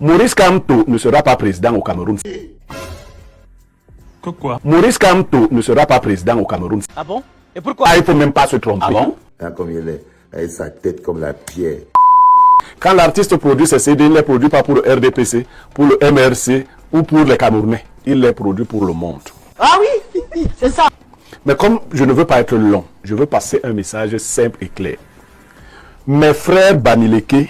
Maurice Kamto ne sera pas président au Cameroun. Quoi? Maurice Kamto ne sera pas président au Cameroun. Ah bon? Et pourquoi? Ah, il ne faut même pas se tromper. Ah bon? Comme il est, avec sa tête comme la pierre. Quand l'artiste produit ses CD, il ne les produit pas pour le RDPC, pour le MRC ou pour les Camerounais. Il les produit pour le monde. Ah oui, c'est ça. Mais comme je ne veux pas être long, je veux passer un message simple et clair. Mes frères Bamileke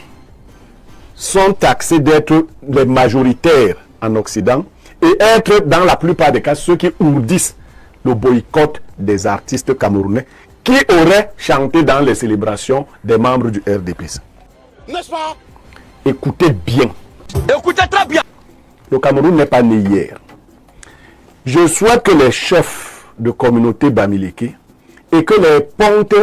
sont taxés d'être les majoritaires en Occident et être dans la plupart des cas ceux qui ourdissent le boycott des artistes camerounais qui auraient chanté dans les célébrations des membres du RDPC. N'est-ce pas? Écoutez bien. Écoutez très bien. Le Cameroun n'est pas né hier. Je souhaite que les chefs de communauté Bamileke et que les pontes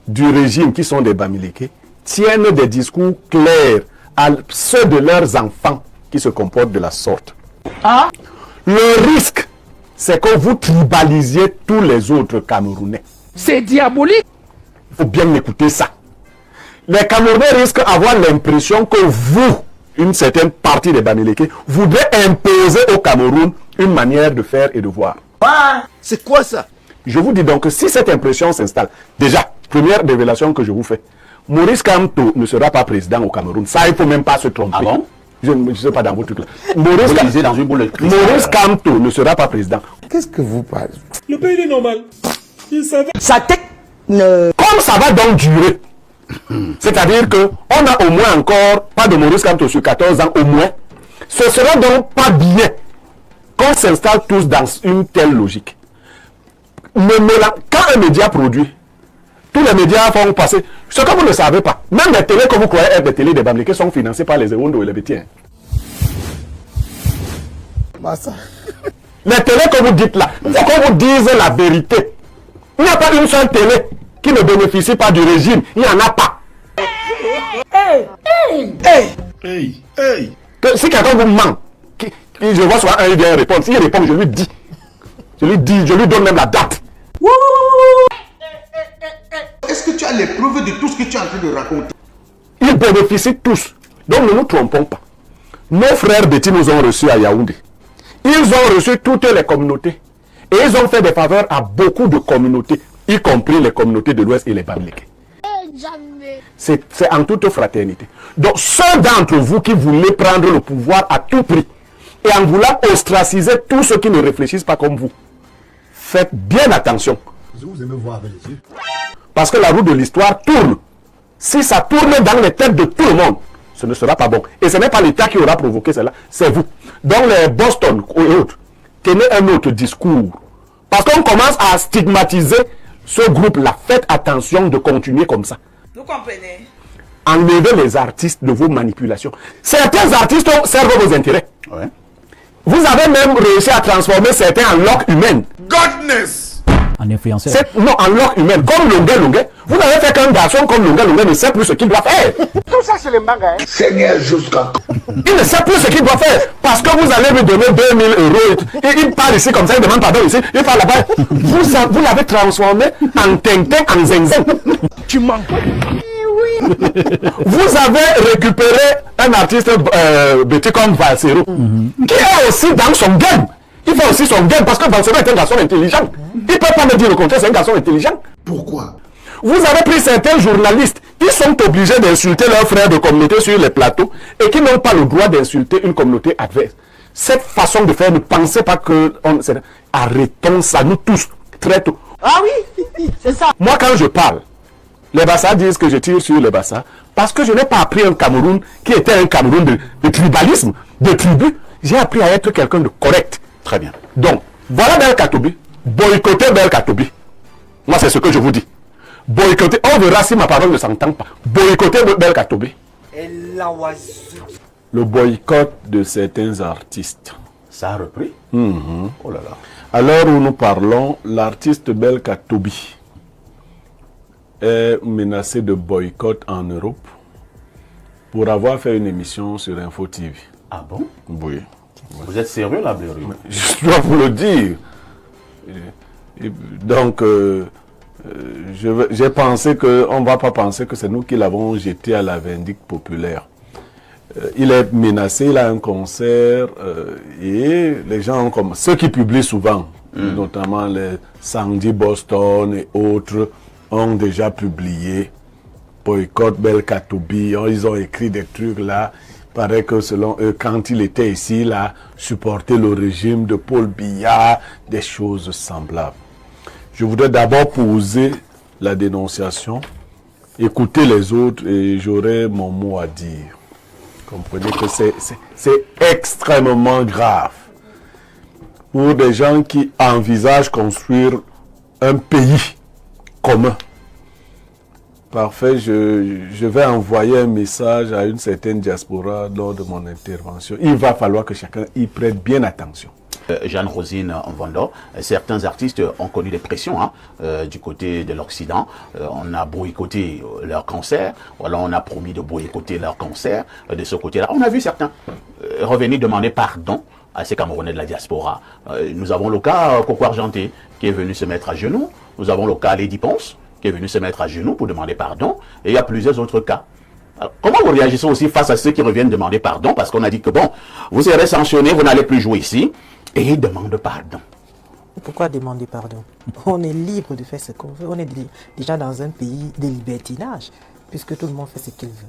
du régime qui sont des Bamileke tiennent des discours clairs à ceux de leurs enfants qui se comportent de la sorte. Ah? Le risque, c'est que vous tribalisiez tous les autres Camerounais. C'est diabolique. Il faut bien écouter ça. Les Camerounais risquent d'avoir l'impression que vous, une certaine partie des Bamileke, voudrez imposer au Cameroun une manière de faire et de voir. C'est quoi ça? Je vous dis donc que si cette impression s'installe, déjà, première révélation que je vous fais, Maurice Kamto ne sera pas président au Cameroun. Ça, il ne faut même pas se tromper. Ah bon? Je ne sais pas dans vos trucs là. Maurice Kamto ne sera pas président. Qu'est-ce que vous parlez? Le pays est normal. Il savait. Sa tête Comme ça va donc durer, c'est-à-dire que on a au moins encore pas de Maurice Kamto sur 14 ans au moins, ce sera donc pas bien qu'on s'installe tous dans une telle logique. Quand un média produit, tous les médias vont passer. Ce que vous ne savez pas, même les télés que vous croyez être des télés des Bamileke sont financées par les Ewondo et les Bétiens. Les télés que vous dites là, il faut qu'on vous dise la vérité. Il n'y a pas une seule télé qui ne bénéficie pas du régime. Il n'y en a pas. Que si quelqu'un vous ment, je vois soit un, il vient répondre. S'il répond, je lui dis. Je lui donne même la date. Est-ce que tu as les preuves de tout ce que tu es en train de raconter? Ils bénéficient tous. Donc ne nous trompons pas. Nos frères Betty nous ont reçus à Yaoundé. Ils ont reçu toutes les communautés. Et ils ont fait des faveurs à beaucoup de communautés, y compris les communautés de l'Ouest et les Bamileke. C'est en toute fraternité. Donc ceux d'entre vous qui voulaient prendre le pouvoir à tout prix et en voulant ostraciser tous ceux qui ne réfléchissent pas comme vous, faites bien attention. Vous aimez voir avec les yeux. Parce que la roue de l'histoire tourne. Si ça tourne dans les têtes de tout le monde, ce ne sera pas bon. Et ce n'est pas l'État qui aura provoqué cela, c'est vous. Donc les Boston et autres, tenez un autre discours. Parce qu'on commence à stigmatiser ce groupe-là. Faites attention de continuer comme ça. Vous comprenez? Enlevez les artistes de vos manipulations. Certains artistes servent vos intérêts. Ouais. Vous avez même réussi à transformer certains en loques humaines. Godness! En influenceur. Non, en loques humaines. Comme Longuet. Vous n'avez fait qu'un garçon comme Longuet ne sait plus ce qu'il doit faire. Tout ça, c'est les mangas. Hein? Seigneur jusqu'à... Il ne sait plus ce qu'il doit faire. Parce que vous allez lui donner 2000 €. Et il part ici comme ça, il demande pardon ici. Il part là-bas. Vous l'avez transformé en Tintin, en Zinzin. Tu mens. Vous avez récupéré un artiste Betty comme Valsero, qui est aussi dans son game. Il fait aussi son game parce que Valsero est un garçon intelligent. Il ne peut pas me dire le contraire, c'est un garçon intelligent. Pourquoi? Vous avez pris certains journalistes qui sont obligés d'insulter leurs frères de communauté sur les plateaux et qui n'ont pas le droit d'insulter une communauté adverse. Cette façon de faire, ne pensez pas que... Arrêtons ça, nous tous, très tôt. Ah oui, c'est ça. Moi, quand je parle, les Bassa disent que je tire sur les Bassa parce que je n'ai pas appris un Cameroun qui était un Cameroun de tribalisme, de tribu. J'ai appris à être quelqu'un de correct. Très bien. Donc, voilà Belkatobi. Boycottez Belkatobi. Moi, c'est ce que je vous dis. Boycottez. On verra si ma parole ne s'entend pas. Boycottez Belkatobi. Le boycott de certains artistes. Ça a repris. Oh là là. À l'heure où nous parlons, l'artiste Belkatobi est menacé de boycott en Europe pour avoir fait une émission sur Info TV. Ah bon? Oui. Vous êtes sérieux là, Blaireau? Je dois vous le dire. Donc, j'ai pensé qu'on ne va pas penser que c'est nous qui l'avons jeté à la vindicte populaire. il est menacé, il a un concert et les gens comme ceux qui publient souvent, notamment les Sandy Boston et autres, ont déjà publié boycott Belkatobi. Ils ont écrit des trucs là. Il paraît que selon eux, quand il était ici, il a supporté le régime de Paul Biya, des choses semblables. Je voudrais d'abord poser la dénonciation, écouter les autres et j'aurai mon mot à dire. Comprenez que c'est extrêmement grave pour des gens qui envisagent construire un pays commun. Parfait, je vais envoyer un message à une certaine diaspora lors de mon intervention. Il va falloir que chacun y prête bien attention. Jeanne-Rosine Mvondo, certains artistes ont connu des pressions du côté de l'Occident. On a boycotté leur concert, ou alors on a promis de boycotter leur concert de ce côté-là. On a vu certains revenir demander pardon à ces Camerounais de la diaspora. Nous avons le cas Coco Argenté qui est venu se mettre à genoux. Nous avons le cas Lady Ponce qui est venu se mettre à genoux pour demander pardon. Et il y a plusieurs autres cas. Alors, comment vous réagissez aussi face à ceux qui reviennent demander pardon? Parce qu'on a dit que bon, vous serez sanctionnés, vous n'allez plus jouer ici. Et ils demandent pardon. Pourquoi demander pardon? On est libre de faire ce qu'on veut. On est déjà dans un pays de libertinage, puisque tout le monde fait ce qu'il veut.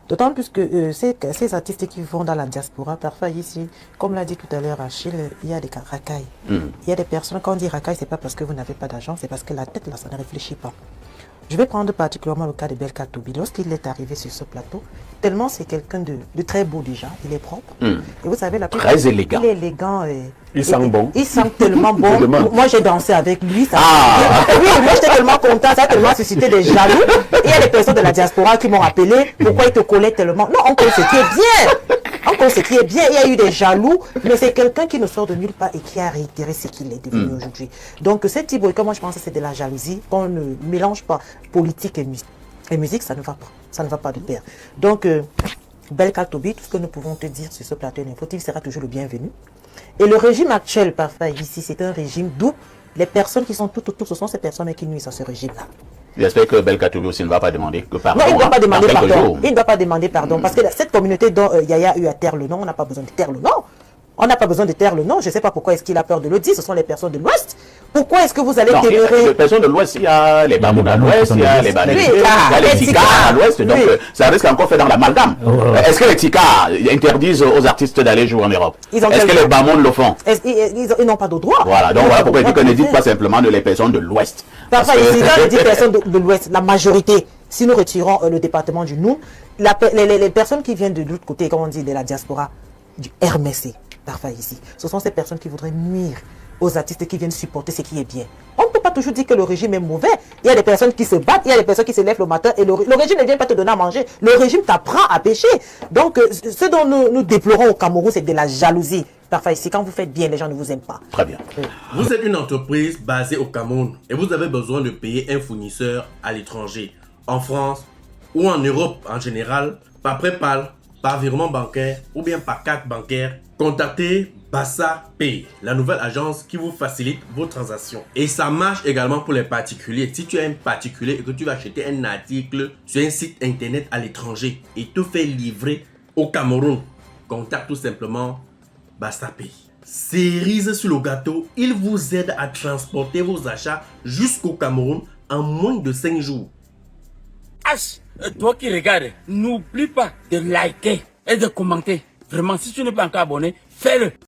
D'autant plus que ces artistes qui vont dans la diaspora, parfois ici, comme l'a dit tout à l'heure Achille, il y a des racailles. Il y a des personnes, quand on dit racaille, c'est pas parce que vous n'avez pas d'argent, c'est parce que la tête, là, ça ne réfléchit pas. Je vais prendre particulièrement le cas de Belkatobi. Lorsqu'il est arrivé sur ce plateau, tellement c'est quelqu'un de très beau déjà, il est propre. Et vous savez, très élégant. Il est élégant. Il sent bon. Il sent tellement bon. Moi, j'ai dansé avec lui. Ça oui, moi, j'étais tellement content. Ça a tellement suscité des jaloux. Il y a des personnes de la diaspora qui m'ont appelé. Pourquoi il te collait tellement? Non, on connaît ce qui est bien. On connaît ce qui est bien. Il y a eu des jaloux. Mais c'est quelqu'un qui ne sort de nulle part et qui a réitéré ce qu'il est devenu aujourd'hui. Donc, ce type de moi, je pense que c'est de la jalousie. Qu'on ne mélange pas politique et musique. Ça ne va pas. Ça ne va pas de pair. Donc, Belkatobi, tout ce que nous pouvons te dire sur ce plateau d'info, sera toujours le bienvenu. Et le régime actuel, parfois, ici, c'est un régime d'où les personnes qui sont tout autour, ce sont ces personnes qui nuisent à ce régime-là. J'espère que Belkatobi aussi ne va pas demander que pardon. Non, il ne doit pas demander pardon. Jours. Il ne doit pas demander pardon. Parce que cette communauté dont Yaya a eu à taire le nom, on n'a pas besoin de taire le nom. On n'a pas besoin de taire le nom. Je ne sais pas pourquoi est-ce qu'il a peur de le dire. Ce sont les personnes de l'Ouest. Pourquoi est-ce que vous allez témérer? Les personnes de l'Ouest, il y a les Bamoun à l'Ouest, il y a les Banélités, il y a les Tika à l'Ouest. Donc, ça risque encore faire dans l'amalgame. Est-ce que les Tika interdisent aux artistes d'aller jouer en Europe? Est-ce que les Bamoun le font? Ils n'ont pas de droit. Voilà. Donc, voilà pourquoi il dit que ne dites pas simplement de les personnes de l'Ouest. Parfois, ici, quand on dit personnes de l'Ouest, la majorité, si nous retirons le département du Noun, les personnes qui viennent de l'autre côté, comme on dit, de la diaspora, du RMC, parfois ici, ce sont ces personnes qui voudraient nuire aux artistes qui viennent supporter ce qui est bien. On ne peut pas toujours dire que le régime est mauvais. Il y a des personnes qui se battent, il y a des personnes qui se lèvent le matin et le régime ne vient pas te donner à manger. Le régime t'apprend à pêcher. Donc, ce dont nous déplorons au Cameroun, c'est de la jalousie. Parfois ici, quand vous faites bien, les gens ne vous aiment pas. Très bien. Vous êtes une entreprise basée au Cameroun et vous avez besoin de payer un fournisseur à l'étranger, en France ou en Europe en général, par PayPal, par virement bancaire ou bien par carte bancaire. Contactez Bassa Pay, la nouvelle agence qui vous facilite vos transactions. Et ça marche également pour les particuliers. Si tu es un particulier et que tu vas acheter un article sur un site internet à l'étranger et te fait livrer au Cameroun, contacte tout simplement Bassa Pay. Cerise sur le gâteau, il vous aide à transporter vos achats jusqu'au Cameroun en moins de 5 jours. H, toi qui regardes, n'oublie pas de liker et de commenter. Vraiment, si tu n'es pas encore abonné, fais-le.